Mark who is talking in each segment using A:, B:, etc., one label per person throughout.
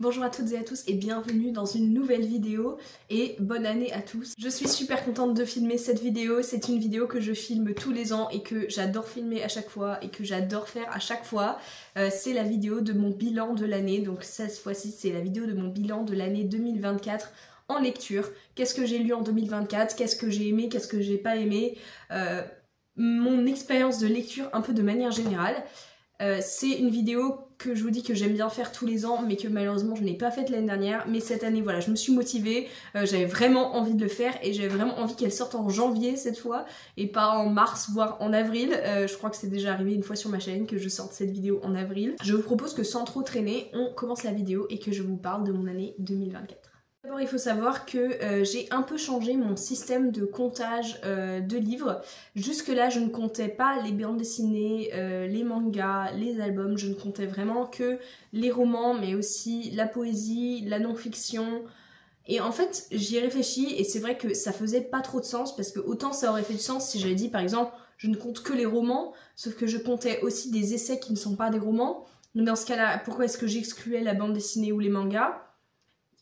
A: Bonjour à toutes et à tous et bienvenue dans une nouvelle vidéo et bonne année à tous. Je suis super contente de filmer cette vidéo, c'est une vidéo que je filme tous les ans et que j'adore filmer à chaque fois et que j'adore faire à chaque fois. C'est la vidéo de mon bilan de l'année, donc cette fois-ci c'est la vidéo de mon bilan de l'année 2024 en lecture. Qu'est-ce que j'ai lu en 2024, qu'est-ce que j'ai aimé, qu'est-ce que j'ai pas aimé, mon expérience de lecture un peu de manière générale. C'est une vidéo que je vous dis que j'aime bien faire tous les ans mais que malheureusement je n'ai pas faite l'année dernière, mais cette année voilà je me suis motivée, j'avais vraiment envie de le faire et j'avais vraiment envie qu'elle sorte en janvier cette fois et pas en mars voire en avril. Je crois que c'est déjà arrivé une fois sur ma chaîne que je sorte cette vidéo en avril. Je vous propose que sans trop traîner on commence la vidéo et que je vous parle de mon année 2024. D'abord il faut savoir que j'ai un peu changé mon système de comptage de livres. Jusque là je ne comptais pas les bandes dessinées, les mangas, les albums, je ne comptais vraiment que les romans mais aussi la poésie, la non-fiction. Et en fait j'y ai réfléchi et c'est vrai que ça faisait pas trop de sens parce que autant ça aurait fait du sens si j'avais dit par exemple je ne compte que les romans, sauf que je comptais aussi des essais qui ne sont pas des romans. Donc dans ce cas là pourquoi est-ce que j'excluais la bande dessinée ou les mangas ?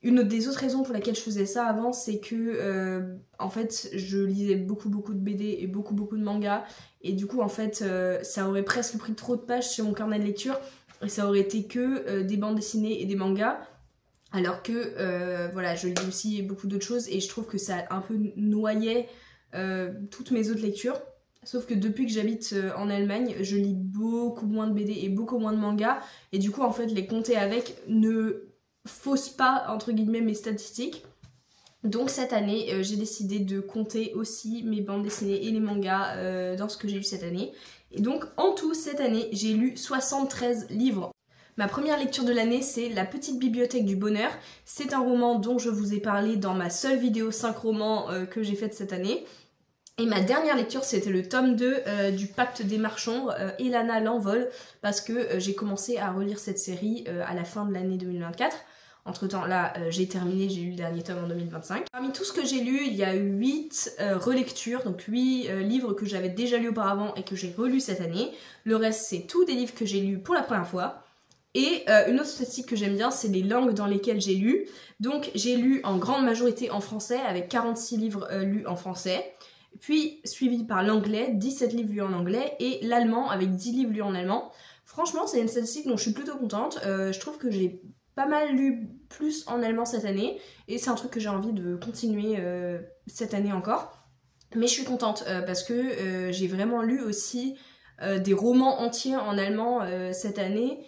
A: Une des autres raisons pour laquelle je faisais ça avant, c'est que en fait je lisais beaucoup de BD et beaucoup de mangas et du coup en fait ça aurait presque pris trop de pages sur mon carnet de lecture et ça aurait été que des bandes dessinées et des mangas alors que voilà je lis aussi beaucoup d'autres choses et je trouve que ça un peu noyait toutes mes autres lectures. Sauf que depuis que j'habite en Allemagne, je lis beaucoup moins de BD et beaucoup moins de mangas et du coup en fait les compter avec ne fausse pas entre guillemets mes statistiques. Donc cette année j'ai décidé de compter aussi mes bandes dessinées et les mangas dans ce que j'ai lu cette année. Et donc en tout cette année j'ai lu 73 livres. Ma première lecture de l'année c'est La Petite Bibliothèque du Bonheur. C'est un roman dont je vous ai parlé dans ma seule vidéo 5 romans que j'ai faite cette année. Et ma dernière lecture c'était le tome 2 du Pacte des Marchands, Elana l'envol, parce que j'ai commencé à relire cette série à la fin de l'année 2024. Entre temps là j'ai terminé, j'ai lu le dernier tome en 2025. Parmi tout ce que j'ai lu il y a eu 8 relectures, donc 8 livres que j'avais déjà lus auparavant et que j'ai relus cette année. Le reste c'est tous des livres que j'ai lus pour la première fois. Et une autre statistique que j'aime bien c'est les langues dans lesquelles j'ai lu. Donc j'ai lu en grande majorité en français avec 46 livres lus en français. Puis suivi par l'anglais, 17 livres lus en anglais, et l'allemand avec 10 livres lus en allemand. Franchement c'est une statistique dont je suis plutôt contente, je trouve que j'ai pas mal lu plus en allemand cette année, et c'est un truc que j'ai envie de continuer cette année encore. Mais je suis contente parce que j'ai vraiment lu aussi des romans entiers en allemand cette année,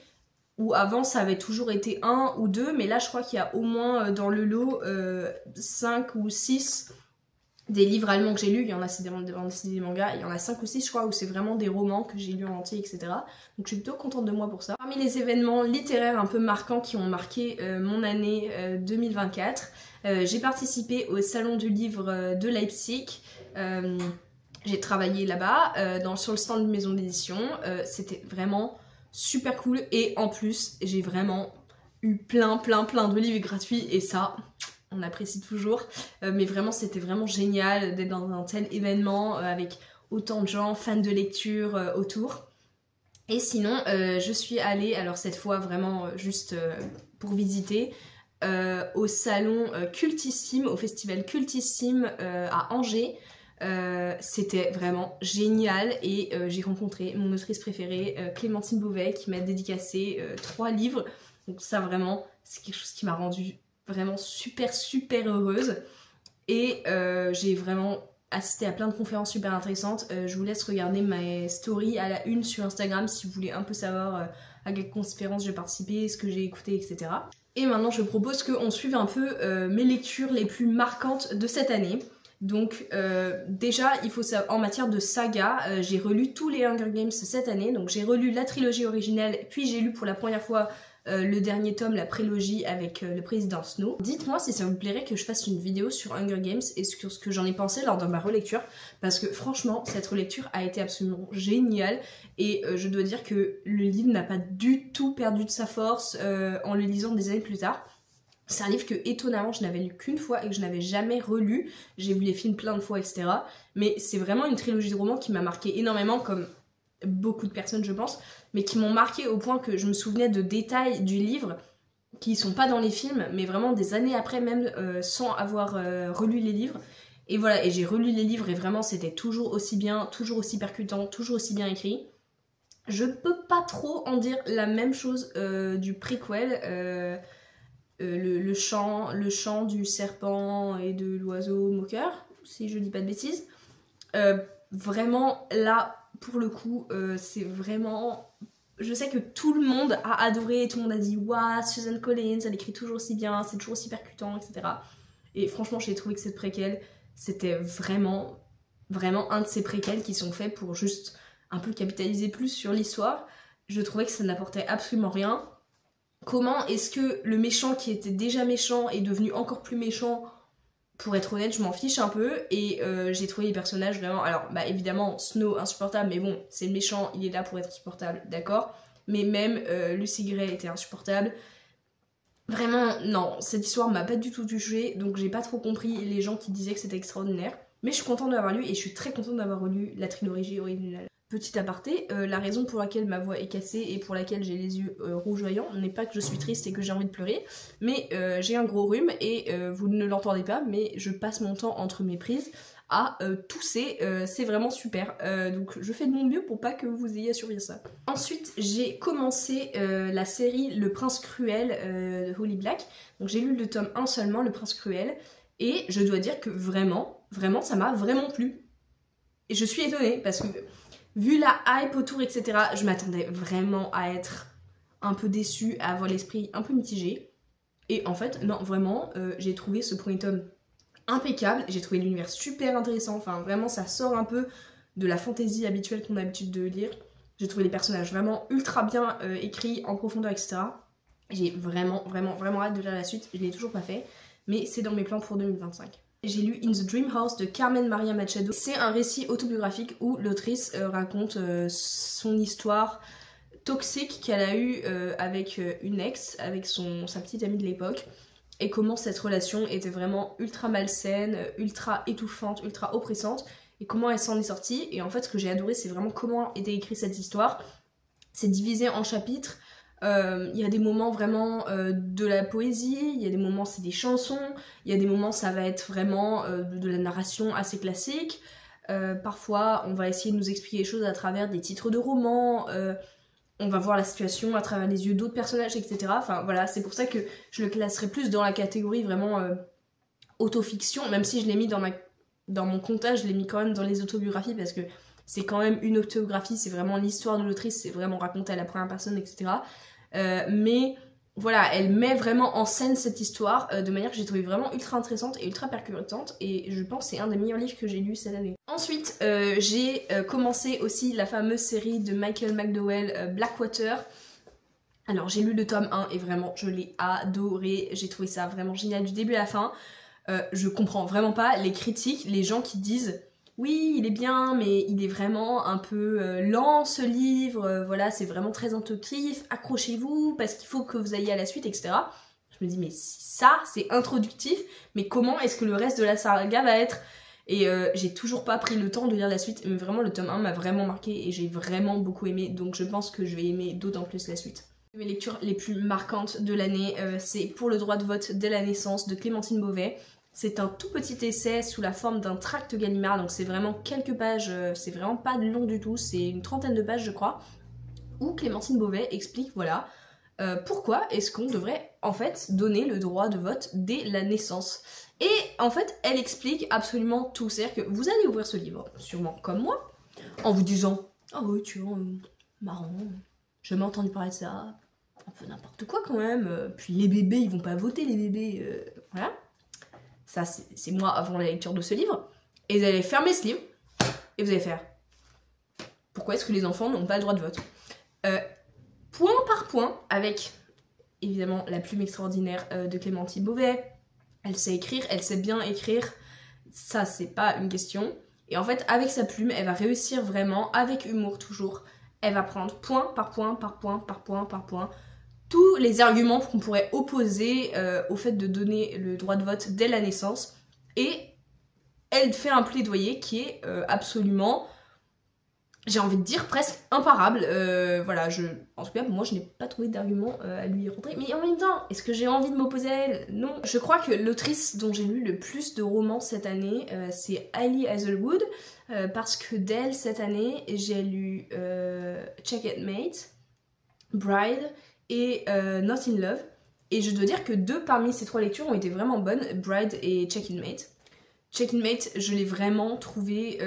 A: où avant ça avait toujours été 1 ou 2, mais là je crois qu'il y a au moins dans le lot 5 ou 6 des livres allemands que j'ai lus. Il y en a c'est des mangas, il y en a 5 ou 6 je crois où c'est vraiment des romans que j'ai lus en entier, etc. Donc je suis plutôt contente de moi pour ça. Parmi les événements littéraires un peu marquants qui ont marqué mon année 2024, j'ai participé au salon du livre de Leipzig. J'ai travaillé là-bas sur le stand d'une maison d'édition. C'était vraiment super cool et en plus j'ai vraiment eu plein de livres gratuits et ça on apprécie toujours, mais vraiment c'était vraiment génial d'être dans un tel événement avec autant de gens fans de lecture autour. Et sinon je suis allée, alors cette fois vraiment juste pour visiter, au salon Cultissime, au festival Cultissime à Angers. C'était vraiment génial et j'ai rencontré mon autrice préférée Clémentine Beauvais qui m'a dédicacé 3 livres, donc ça vraiment c'est quelque chose qui m'a rendue vraiment super heureuse et j'ai vraiment assisté à plein de conférences super intéressantes. Je vous laisse regarder ma story à la une sur Instagram si vous voulez un peu savoir à quelle conférence j'ai participé, ce que j'ai écouté, etc. Et maintenant je propose qu'on suive un peu mes lectures les plus marquantes de cette année. Donc déjà il faut savoir, en matière de saga, j'ai relu tous les Hunger Games cette année, donc j'ai relu la trilogie originale, puis j'ai lu pour la première fois le dernier tome, la prélogie avec le président Snow. Dites-moi si ça vous plairait que je fasse une vidéo sur Hunger Games et sur ce que j'en ai pensé lors de ma relecture, parce que franchement cette relecture a été absolument géniale et je dois dire que le livre n'a pas du tout perdu de sa force en le lisant des années plus tard. C'est un livre que étonnamment je n'avais lu qu'une fois et que je n'avais jamais relu. J'ai vu les films plein de fois, etc. Mais c'est vraiment une trilogie de romans qui m'a marqué énormément, comme beaucoup de personnes je pense, mais qui m'ont marqué au point que je me souvenais de détails du livre qui sont pas dans les films, mais vraiment des années après, même sans avoir relu les livres. Et voilà, et j'ai relu les livres et vraiment c'était toujours aussi bien, toujours aussi percutant, toujours aussi bien écrit. Je peux pas trop en dire la même chose du prequel, le chant du serpent et de l'oiseau moqueur, si je dis pas de bêtises. Vraiment, là, pour le coup, c'est vraiment... Je sais que tout le monde a adoré, tout le monde a dit « Waouh, Susan Collins, elle écrit toujours aussi bien, c'est toujours aussi percutant, etc. » Et franchement, j'ai trouvé que cette préquelle, c'était vraiment, vraiment un de ces préquels qui sont faits pour juste un peu capitaliser plus sur l'histoire. Je trouvais que ça n'apportait absolument rien. Comment est-ce que le méchant qui était déjà méchant est devenu encore plus méchant? Pour être honnête, je m'en fiche un peu, et j'ai trouvé les personnages vraiment... Alors, bah évidemment, Snow, insupportable, mais bon, c'est le méchant, il est là pour être insupportable, d'accord? Mais même Lucy Gray était insupportable. Vraiment, non, cette histoire m'a pas du tout touchée, donc j'ai pas trop compris les gens qui disaient que c'était extraordinaire. Mais je suis contente d'avoir lu, et je suis très contente d'avoir relu la trilogie originale. Petit aparté, la raison pour laquelle ma voix est cassée et pour laquelle j'ai les yeux rougeoyants n'est pas que je suis triste et que j'ai envie de pleurer, mais j'ai un gros rhume et vous ne l'entendez pas, mais je passe mon temps entre mes prises à tousser, c'est vraiment super. Donc je fais de mon mieux pour pas que vous ayez à surveiller ça. Ensuite, j'ai commencé la série Le Prince Cruel de Holly Black. Donc j'ai lu le tome 1 seulement, Le Prince Cruel, et je dois dire que vraiment, ça m'a vraiment plu. Et je suis étonnée parce que vu la hype autour, etc., je m'attendais vraiment à être un peu déçue, à avoir l'esprit un peu mitigé. Et en fait, non, vraiment, j'ai trouvé ce premier tome impeccable. J'ai trouvé l'univers super intéressant. Enfin, vraiment, ça sort un peu de la fantaisie habituelle qu'on a l'habitude de lire. J'ai trouvé les personnages vraiment ultra bien écrits, en profondeur, etc. J'ai vraiment hâte de lire la suite. Je l'ai toujours pas fait, mais c'est dans mes plans pour 2025. J'ai lu In the Dream House de Carmen Maria Machado. C'est un récit autobiographique où l'autrice raconte son histoire toxique qu'elle a eue avec une ex, avec sa petite amie de l'époque, et comment cette relation était vraiment ultra malsaine, ultra étouffante, ultra oppressante, et comment elle s'en est sortie. Et en fait, ce que j'ai adoré, c'est vraiment comment était écrite cette histoire. C'est divisé en chapitres. Il y a des moments vraiment de la poésie, il y a des moments c'est des chansons, il y a des moments ça va être vraiment de la narration assez classique. Parfois on va essayer de nous expliquer les choses à travers des titres de romans, on va voir la situation à travers les yeux d'autres personnages, etc. Enfin voilà, c'est pour ça que je le classerais plus dans la catégorie vraiment autofiction, même si je l'ai mis dans mon comptage, je l'ai mis quand même dans les autobiographies parce que c'est quand même une autobiographie, c'est vraiment l'histoire de l'autrice, c'est vraiment raconté à la première personne, etc. Mais voilà, elle met vraiment en scène cette histoire de manière que j'ai trouvé vraiment ultra intéressante et ultra percutante, et je pense que c'est un des meilleurs livres que j'ai lu cette année. Ensuite, j'ai commencé aussi la fameuse série de Michael McDowell, Blackwater. Alors j'ai lu le tome 1 et vraiment je l'ai adoré, j'ai trouvé ça vraiment génial du début à la fin. Je comprends vraiment pas les critiques, les gens qui disent oui, il est bien, mais il est vraiment un peu lent ce livre, voilà, c'est vraiment très introductif, accrochez-vous, parce qu'il faut que vous ayez à la suite, etc. Je me dis, mais ça, c'est introductif, mais comment est-ce que le reste de la saga va être? Et j'ai toujours pas pris le temps de lire la suite, mais vraiment, le tome 1 m'a vraiment marqué, et j'ai vraiment beaucoup aimé, donc je pense que je vais aimer d'autant plus la suite. Mes lectures les plus marquantes de l'année, c'est Pour le droit de vote dès la naissance de Clémentine Beauvais. C'est un tout petit essai sous la forme d'un tract Gallimard, donc c'est vraiment quelques pages, c'est vraiment pas long du tout, c'est une trentaine de pages je crois, où Clémentine Beauvais explique, voilà, pourquoi est-ce qu'on devrait en fait donner le droit de vote dès la naissance. Et en fait, elle explique absolument tout, c'est-à-dire que vous allez ouvrir ce livre, sûrement comme moi, en vous disant « Ah oui, tu vois, marrant, j'ai jamais entendu parler de ça, un peu n'importe quoi quand même, puis les bébés, ils vont pas voter les bébés, voilà ». Ça, c'est moi avant la lecture de ce livre. Et vous allez fermer ce livre et vous allez faire pourquoi est-ce que les enfants n'ont pas le droit de vote, point par point, avec évidemment la plume extraordinaire de Clémentine Beauvais. Elle sait écrire, elle sait bien écrire, ça c'est pas une question. Et en fait, avec sa plume, elle va réussir vraiment, avec humour toujours, elle va prendre point par point, par point, par point, par point, tous les arguments qu'on pourrait opposer au fait de donner le droit de vote dès la naissance, et elle fait un plaidoyer qui est absolument j'ai envie de dire presque imparable. Voilà, en tout cas, moi je n'ai pas trouvé d'argument à lui rentrer. Mais en même temps, est-ce que j'ai envie de m'opposer à elle? Non. Je crois que l'autrice dont j'ai lu le plus de romans cette année, c'est Hailey Hazelwood. Parce que d'elle, cette année, j'ai lu Checkmate, Bride et Not in Love. Et je dois dire que 2 parmi ces 3 lectures ont été vraiment bonnes, Bride et Checkmate. Checkmate, je l'ai vraiment trouvé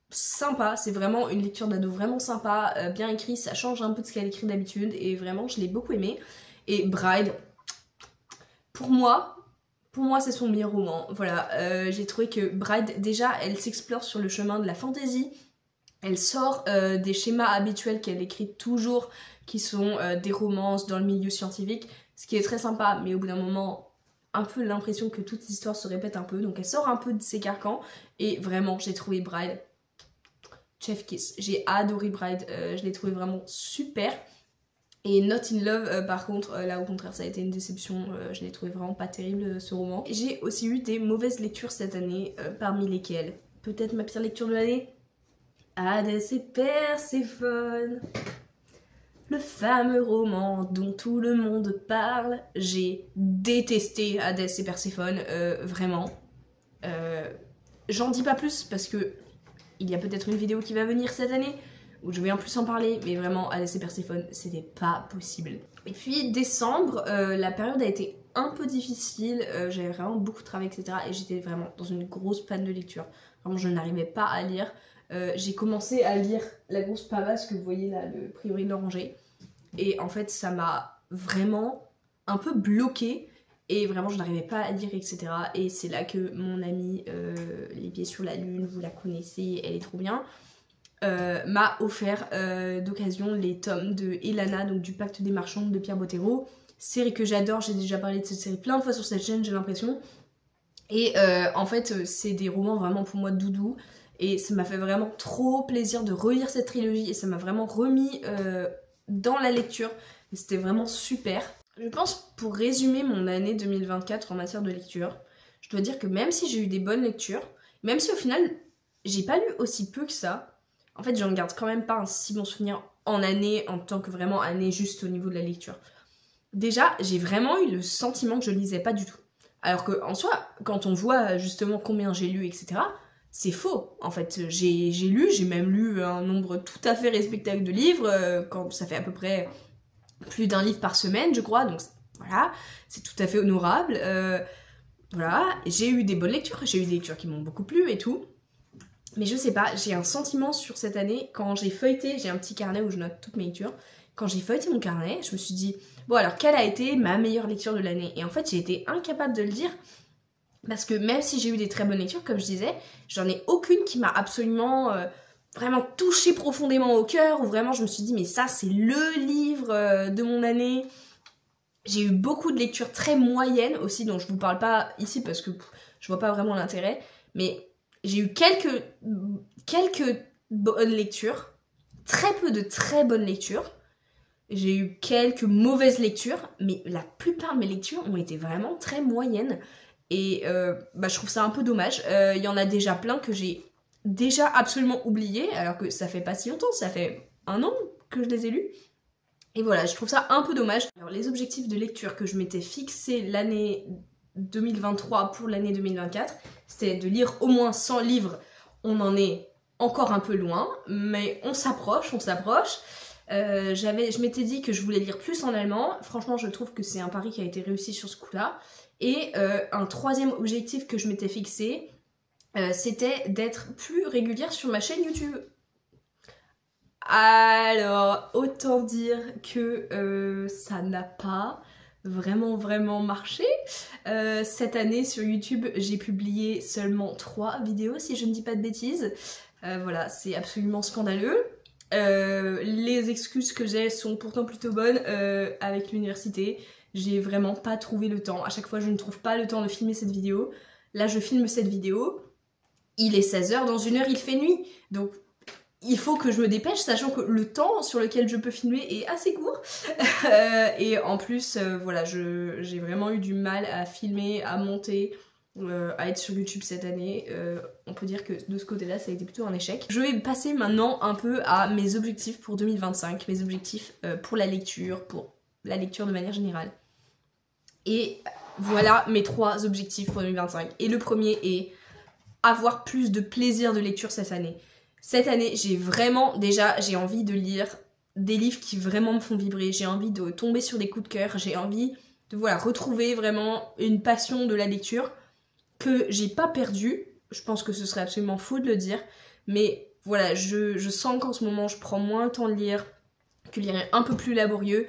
A: sympa, c'est vraiment une lecture d'ado vraiment sympa, bien écrit, ça change un peu de ce qu'elle écrit d'habitude et vraiment je l'ai beaucoup aimé. Et Bride, pour moi c'est son meilleur roman. Voilà, j'ai trouvé que Bride, déjà elle s'explore sur le chemin de la fantasy, elle sort des schémas habituels qu'elle écrit toujours, qui sont des romances dans le milieu scientifique, ce qui est très sympa, mais au bout d'un moment, un peu l'impression que toute l'histoire se répète un peu, donc elle sort un peu de ses carcans, et vraiment, j'ai trouvé Bride chef kiss. J'ai adoré Bride, je l'ai trouvé vraiment super. Et Not in Love, par contre, là au contraire, ça a été une déception, je l'ai trouvé vraiment pas terrible ce roman. J'ai aussi eu des mauvaises lectures cette année, parmi lesquelles, peut-être ma pire lecture de l'année, Hadès et Perséphone. Le fameux roman dont tout le monde parle. J'ai détesté Hadès et Perséphone, vraiment. J'en dis pas plus parce que il y a peut-être une vidéo qui va venir cette année où je vais en plus en parler, mais vraiment Hadès et Perséphone, c'était pas possible. Et puis décembre, la période a été un peu difficile, j'avais vraiment beaucoup travaillé, etc. Et j'étais vraiment dans une grosse panne de lecture. Vraiment, je n'arrivais pas à lire. J'ai commencé à lire La grosse pavasse que vous voyez là, le Priori de l'Oranger. Et en fait, ça m'a vraiment un peu bloquée. Et vraiment, je n'arrivais pas à lire, etc. Et c'est là que mon amie, Les Pieds sur la Lune, vous la connaissez, elle est trop bien, m'a offert d'occasion les tomes de Elana, donc du Pacte des Marchands de Pierre Bottero. Série que j'adore, j'ai déjà parlé de cette série plein de fois sur cette chaîne, j'ai l'impression. Et en fait, c'est des romans vraiment pour moi doudou. Et ça m'a fait vraiment trop plaisir de relire cette trilogie. Et ça m'a vraiment remis dans la lecture. Et c'était vraiment super. Je pense, pour résumer mon année 2024 en matière de lecture, je dois dire que même si j'ai eu des bonnes lectures, même si au final, j'ai pas lu aussi peu que ça, en fait, j'en garde quand même pas un si bon souvenir en année, en tant que vraiment année juste au niveau de la lecture. Déjà, j'ai vraiment eu le sentiment que je lisais pas du tout. Alors que en soi, quand on voit justement combien j'ai lu, etc., c'est faux. En fait, j'ai lu, j'ai même lu un nombre tout à fait respectable de livres, quand ça fait à peu près plus d'un livre par semaine, je crois, donc voilà, c'est tout à fait honorable. Voilà, j'ai eu des bonnes lectures, j'ai eu des lectures qui m'ont beaucoup plu et tout. Mais je sais pas, j'ai un sentiment sur cette année, quand j'ai feuilleté, j'ai un petit carnet où je note toutes mes lectures, quand j'ai feuilleté mon carnet, je me suis dit, bon alors quelle a été ma meilleure lecture de l'année? Et en fait j'ai été incapable de le dire, parce que même si j'ai eu des très bonnes lectures, comme je disais, j'en ai aucune qui m'a absolument vraiment touchée profondément au cœur, où vraiment je me suis dit, mais ça c'est le livre de mon année. J'ai eu beaucoup de lectures très moyennes aussi, dont je vous parle pas ici parce que je vois pas vraiment l'intérêt, mais j'ai eu quelques bonnes lectures, très peu de très bonnes lectures. J'ai eu quelques mauvaises lectures, mais la plupart de mes lectures ont été vraiment très moyennes. Et je trouve ça un peu dommage. Il y en a déjà plein que j'ai déjà absolument oublié, alors que ça fait pas si longtemps, ça fait 1 an que je les ai lus. Et voilà, je trouve ça un peu dommage. Alors les objectifs de lecture que je m'étais fixé l'année 2023 pour l'année 2024, c'était de lire au moins 100 livres. On en est encore un peu loin, mais on s'approche. Je m'étais dit que je voulais lire plus en allemand. Franchement, je trouve que c'est un pari qui a été réussi sur ce coup-là. Et un troisième objectif que je m'étais fixé, c'était d'être plus régulière sur ma chaîne YouTube. Alors, autant dire que ça n'a pas vraiment marché. Cette année sur YouTube, j'ai publié seulement 3 vidéos, si je ne dis pas de bêtises. Voilà, c'est absolument scandaleux. Les excuses que j'ai sont pourtant plutôt bonnes avec l'université. J'ai vraiment pas trouvé le temps. À chaque fois, je ne trouve pas le temps de filmer cette vidéo. Là, je filme cette vidéo. Il est 16h, dans 1 heure, il fait nuit. Donc, il faut que je me dépêche, sachant que le temps sur lequel je peux filmer est assez court. Et en plus, voilà, j'ai vraiment eu du mal à filmer, à monter. à être sur YouTube cette année. On peut dire que de ce côté-là, ça a été plutôt un échec. Je vais passer maintenant un peu à mes objectifs pour 2025, mes objectifs pour la lecture de manière générale. Et voilà mes 3 objectifs pour 2025. Et le premier est avoir plus de plaisir de lecture cette année. Cette année, j'ai envie de lire des livres qui vraiment me font vibrer. J'ai envie de tomber sur des coups de cœur. J'ai envie de retrouver vraiment une passion de la lecture que j'ai pas perdue. Je pense que ce serait absolument faux de le dire. Mais voilà, je sens qu'en ce moment, je prends moins le temps de lire, que lire est un peu plus laborieux.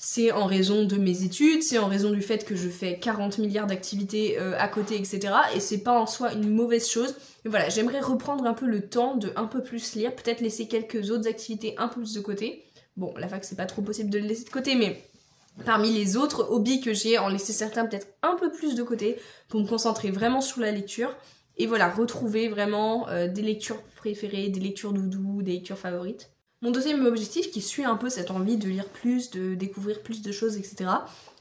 A: C'est en raison de mes études, c'est en raison du fait que je fais 40 milliards d'activités à côté, etc. Et c'est pas en soi une mauvaise chose. Mais voilà, j'aimerais reprendre un peu le temps de un peu plus lire, peut-être laisser quelques autres activités un peu plus de côté. Bon, la fac, c'est pas trop possible de le laisser de côté, mais parmi les autres hobbies que j'ai, en laisser certains peut-être un peu plus de côté pour me concentrer vraiment sur la lecture. Et voilà, retrouver vraiment des lectures préférées, des lectures doudou, des lectures favorites. Mon deuxième objectif, qui suit un peu cette envie de lire plus, de découvrir plus de choses, etc.,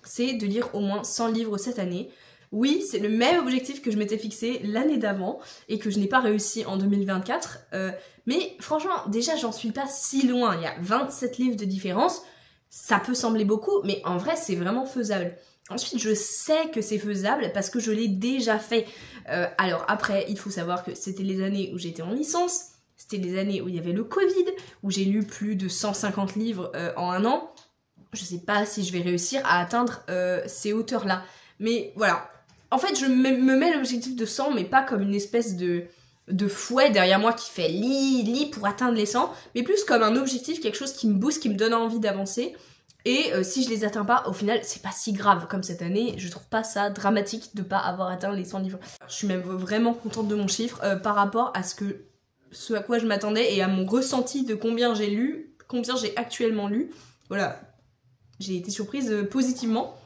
A: c'est de lire au moins 100 livres cette année. Oui, c'est le même objectif que je m'étais fixé l'année d'avant et que je n'ai pas réussi en 2024. Mais franchement, déjà, j'en suis pas si loin. Il y a 27 livres de différence. Ça peut sembler beaucoup, mais en vrai, c'est vraiment faisable. Ensuite, je sais que c'est faisable parce que je l'ai déjà fait. Alors après, il faut savoir que c'était les années où j'étais en licence. C'était des années où il y avait le Covid, où j'ai lu plus de 150 livres en un an. Je sais pas si je vais réussir à atteindre ces hauteurs-là. Mais voilà. En fait, je me mets l'objectif de 100, mais pas comme une espèce de fouet derrière moi qui fait lit pour atteindre les 100, mais plus comme un objectif, quelque chose qui me booste, qui me donne envie d'avancer. Et si je les atteins pas, au final, c'est pas si grave. Comme cette année, je trouve pas ça dramatique de pas avoir atteint les 100 livres. Je suis même vraiment contente de mon chiffre par rapport à ce à quoi je m'attendais et à mon ressenti de combien j'ai lu, combien j'ai actuellement lu. Voilà, j'ai été surprise positivement.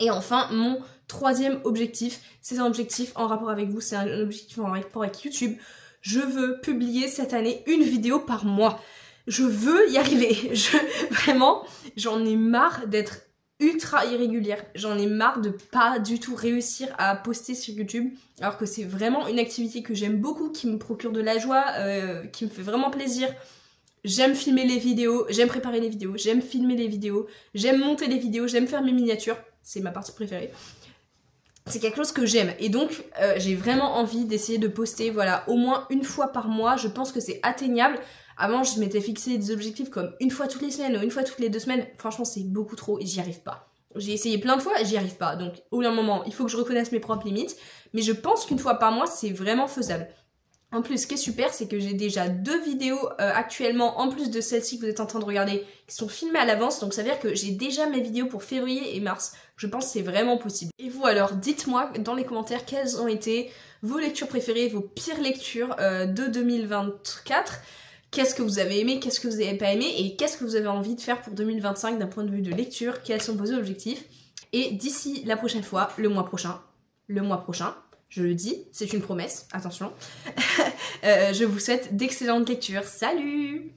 A: Et enfin, mon troisième objectif, c'est un objectif en rapport avec vous, c'est un objectif en rapport avec YouTube. Je veux publier cette année une vidéo par mois. Je veux y arriver. Vraiment, j'en ai marre d'être ultra irrégulière. J'en ai marre de pas du tout réussir à poster sur YouTube, alors que c'est vraiment une activité que j'aime beaucoup, qui me procure de la joie, qui me fait vraiment plaisir. J'aime filmer les vidéos, j'aime préparer les vidéos, j'aime filmer les vidéos, j'aime monter les vidéos, j'aime faire mes miniatures, c'est ma partie préférée. C'est quelque chose que j'aime et donc j'ai vraiment envie d'essayer de poster, voilà, au moins une fois par mois. Je pense que c'est atteignable. Avant, je m'étais fixé des objectifs comme une fois toutes les semaines ou une fois toutes les 2 semaines. Franchement, c'est beaucoup trop et j'y arrive pas. J'ai essayé plein de fois et j'y arrive pas. Donc, au bout d'un moment, il faut que je reconnaisse mes propres limites. Mais je pense qu'une fois par mois, c'est vraiment faisable. En plus, ce qui est super, c'est que j'ai déjà 2 vidéos actuellement, en plus de celle-ci que vous êtes en train de regarder, qui sont filmées à l'avance. Donc ça veut dire que j'ai déjà mes vidéos pour février et mars. Je pense que c'est vraiment possible. Et vous alors, dites-moi dans les commentaires quelles ont été vos lectures préférées, vos pires lectures de 2024. Qu'est-ce que vous avez aimé, qu'est-ce que vous n'avez pas aimé et qu'est-ce que vous avez envie de faire pour 2025 d'un point de vue de lecture, quels sont vos objectifs. Et d'ici la prochaine fois, le mois prochain, je le dis, c'est une promesse, attention, je vous souhaite d'excellentes lectures. Salut!